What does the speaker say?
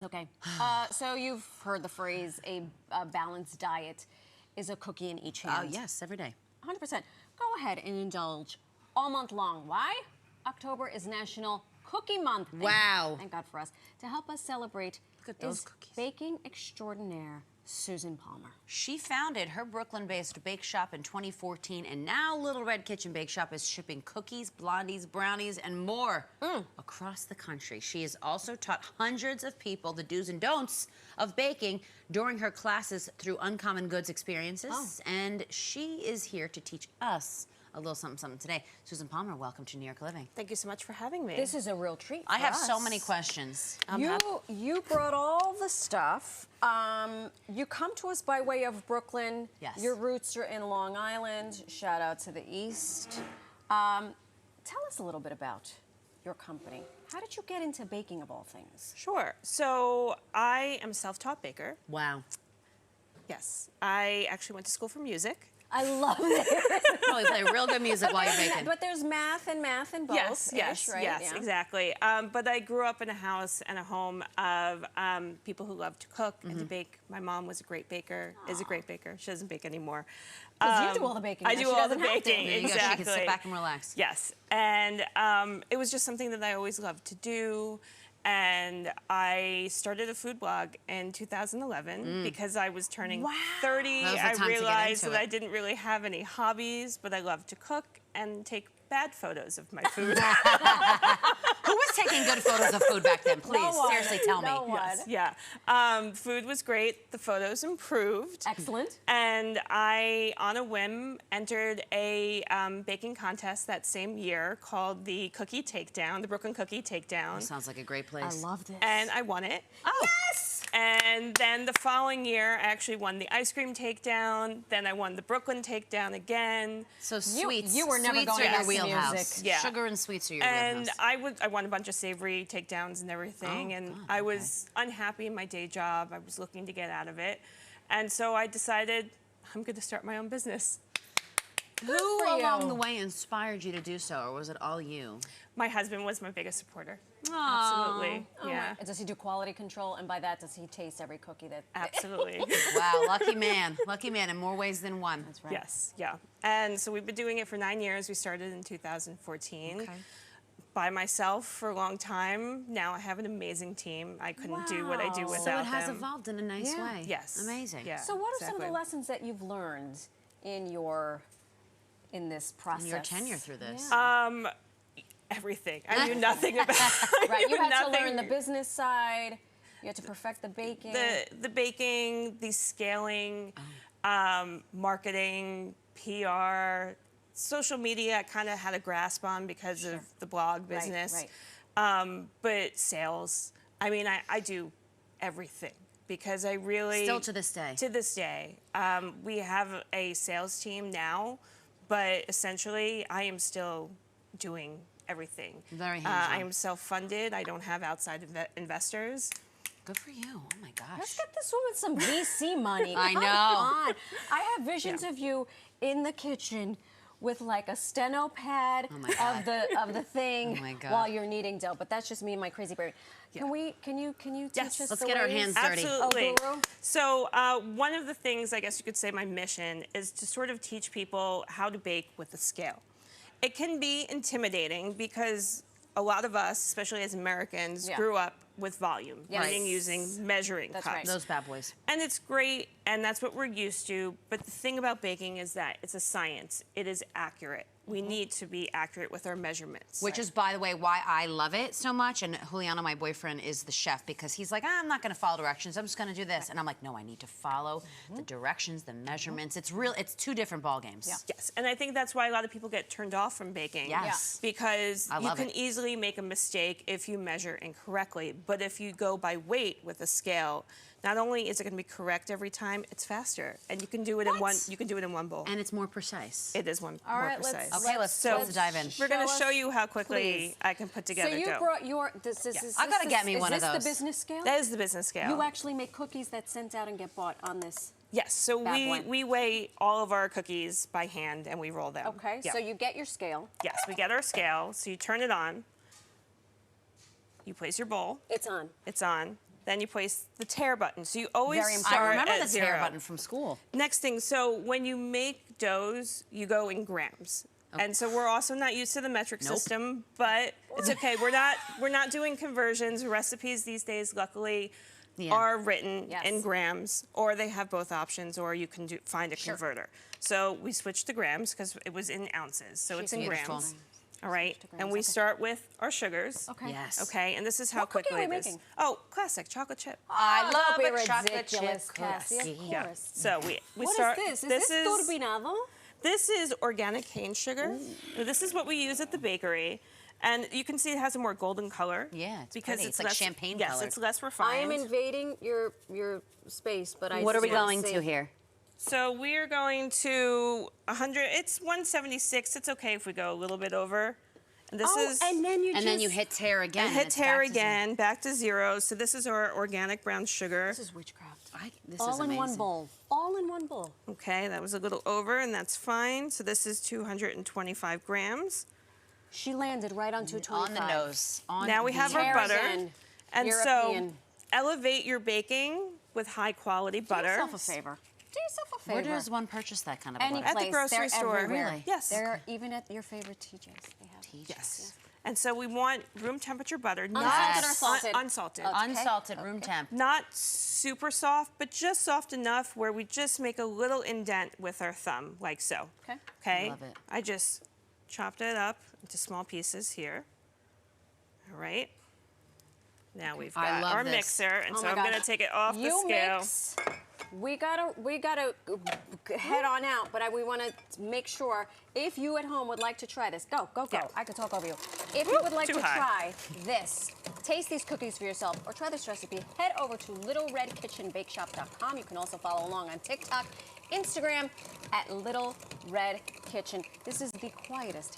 Okay. So you've heard the phrase, a balanced diet is a cookie in each hand. Oh, yes, every day. 100%. Go ahead and indulge all month long. Why? October is National Cookie Month. Wow. Thank God for us. To help us celebrate Look at those is cookies. baking extraordinaire Susan Palmer. She founded her Brooklyn-based bake shop in 2014, and now Little Red Kitchen Bake Shop is shipping cookies, blondies, brownies, and more across the country. She has also taught hundreds of people the do's and don'ts of baking during her classes through Uncommon Goods experiences, and she is here to teach us a little something today. Susan Palmer, welcome to New York Living. Thank you so much for having me. This is a real treat for I have us. so many questions. You brought all the stuff. You come to us by way of Brooklyn. Yes. Your roots are in Long Island. Shout out to the East. Tell us a little bit about your company. How did you get into baking of all things? Sure. So I am a self-taught baker. Wow. Yes. I actually went to school for music. I love it. Probably play real good music while you're baking. But there's math and both. Yes, right? yes, Yeah. exactly. But I grew up in a house and a home of people who love to cook and to bake. My mom was a great baker, is a great baker. She doesn't bake anymore. Because you do all the baking. I now. do She all the doesn't have to. baking, There you go. She exactly. can sit back and relax. Yes, and it was just something that I always loved to do. And I started a food blog in 2011 because I was turning 30. That was the time I to get realized into that it. I didn't really have any hobbies, but I loved to cook and take bad photos of my food. Who was taking good photos of food back then? Please, one. seriously, tell No me. one. Yes, food was great. The photos improved. Excellent. And I, on a whim, entered a baking contest that same year called the Cookie Takedown, the Brooklyn Cookie Takedown. Sounds like a great place. I love this. And I won it. Oh. Yes! And then the following year, I actually won the ice cream takedown. Then I won the Brooklyn takedown again. So sweets. you were never sweets going are past your the wheelhouse. music. Yeah. Sugar and sweets are your And wheelhouse. I won a bunch of savory takedowns and everything. Oh, and fun. I was unhappy in my day job. I was looking to get out of it. And so I decided I'm going to start my own business. Who for you. along the way inspired you to do so, or was it all you? My husband was my biggest supporter. Aw. Absolutely. Oh Yeah. my- Does he do quality control? And by that, does he taste every cookie that... Absolutely. Wow, lucky man in more ways than one. That's right. Yes, yeah. And so we've been doing it for 9 years. We started in 2014. Okay. By myself for a long time. Now I have an amazing team. I couldn't do what I do Wow. without So it has them. evolved in a nice Yeah. way. Yes. Amazing. Yeah. So what are some of the Exactly. lessons that you've learned in this process? In your tenure through this. Yeah. Everything. I knew nothing about Right, you knew had to nothing. learn the business side. You had to perfect the baking. The baking, the scaling, marketing, PR, social media I kind of had a grasp on because of the blog business. right. But sales, I mean, I do everything because I really... Still to this day. To this day. We have a sales team now, but essentially I am still doing everything. Very I hands-on. am self-funded. I don't have outside investors. Good for you. Oh my Let's gosh. get this woman some VC money. I Come know. on. I have visions of you in the kitchen with like a steno pad my God. of the thing Oh my God. while you're kneading dough. But that's just me and my crazy brain. Can you teach Yes. us Let's the get our ways? hands dirty. Absolutely. Oh, guru? So one of the things, I guess you could say my mission, is to sort of teach people how to bake with a scale. It can be intimidating because a lot of us, especially as Americans, Yeah. grew up with volume, Yes. meaning using measuring That's cups. right. Those bad boys. And it's great, and that's what we're used to. But the thing about baking is that it's a science. It is accurate. We need to be accurate with our measurements. Which is, by the way, why I love it so much. And Juliano, my boyfriend, is the chef because he's like, I'm not going to follow directions. I'm just going to do this. And I'm like, no, I need to follow the directions, the measurements. It's real. It's two different ball games. Yeah. Yes, and I think that's why a lot of people get turned off from baking. Yes. Because I you love can it. easily make a mistake if you measure incorrectly. But if you go by weight with a scale, not only is it going to be correct every time, it's faster, and you can do it in one. You can do it in one bowl. And it's more precise. It is one All more right, precise. Okay, let's dive in. We're going to Show show us, you how quickly please. I can put together So you dough. brought your. This is. I gotta get me one of Is this those. the business scale? That is the business scale. You actually make cookies that sent out and get bought on this. Yes, so Bad boy. we weigh all of our cookies by hand and we roll them. Okay, Yeah. so you get your scale. Yes, we get our scale. So you turn it on. You place your bowl. It's on. It's on. Then you place the tare button. So you always Very start I remember at the 0. tear button from school. Next thing, so when you make doughs, you go in grams. And so we're also not used to the metric system, but it's okay. We're not doing conversions. Recipes these days, luckily, are written in grams, or they have both options, or you can find a converter. So we switched to grams because it was in ounces, so it's in grams. All right, and we start with our sugars. Okay. Yes. Okay, and this is how What cookie quickly are we it is. making? Oh, classic chocolate chip. I Don't love be a chocolate chip ridiculous, Cassie, of cookie. course. So we What start. is this? Is this turbinado? This is organic cane sugar. Now, this is what we use at the bakery. And you can see it has a more golden color. Yeah, it's because pretty. It's like less, champagne yes, colored. it's less I refined. am invading your space, but I What are we still going see. to here? So we are going to 100. It's 176. It's okay if we go a little bit over. And this is. and then you And then you hit tear again. and hit it's tear back to zero. again, back to 0. So this is our organic brown sugar. This is witchcraft. This All is in amazing. one bowl. All in one bowl. Okay, that was a little over, and that's fine. So this is 225 grams. She landed right on 225. On the nose. On Now we have our Tears butter. in. And European. so elevate your baking with high quality Do butter. yourself a favor. Do yourself a favor. Where does one purchase that kind of Any butter? At the place. grocery They're store. everywhere. Really? Yes. They're even at your favorite TJ's. They have. Yes. And so we want room temperature butter, Unsalted or salted? unsalted. Okay. Unsalted, room temp. Not super soft, but just soft enough where we just make a little indent with our thumb, like so. Okay. Okay. Love it. I just chopped it up into small pieces here. All right. Now we've I got love our this. mixer, and Oh so my I'm God. going to take it off the You scale. mix. We gotta head on out, but we want to make sure if you at home would like to try this, go. Yeah. I could talk over you. If you would like too to high. try this, taste these cookies for yourself, or try this recipe, head over to littleredkitchenbakeshop.com. You can also follow along on TikTok, Instagram at Little Red Kitchen. This is the quietest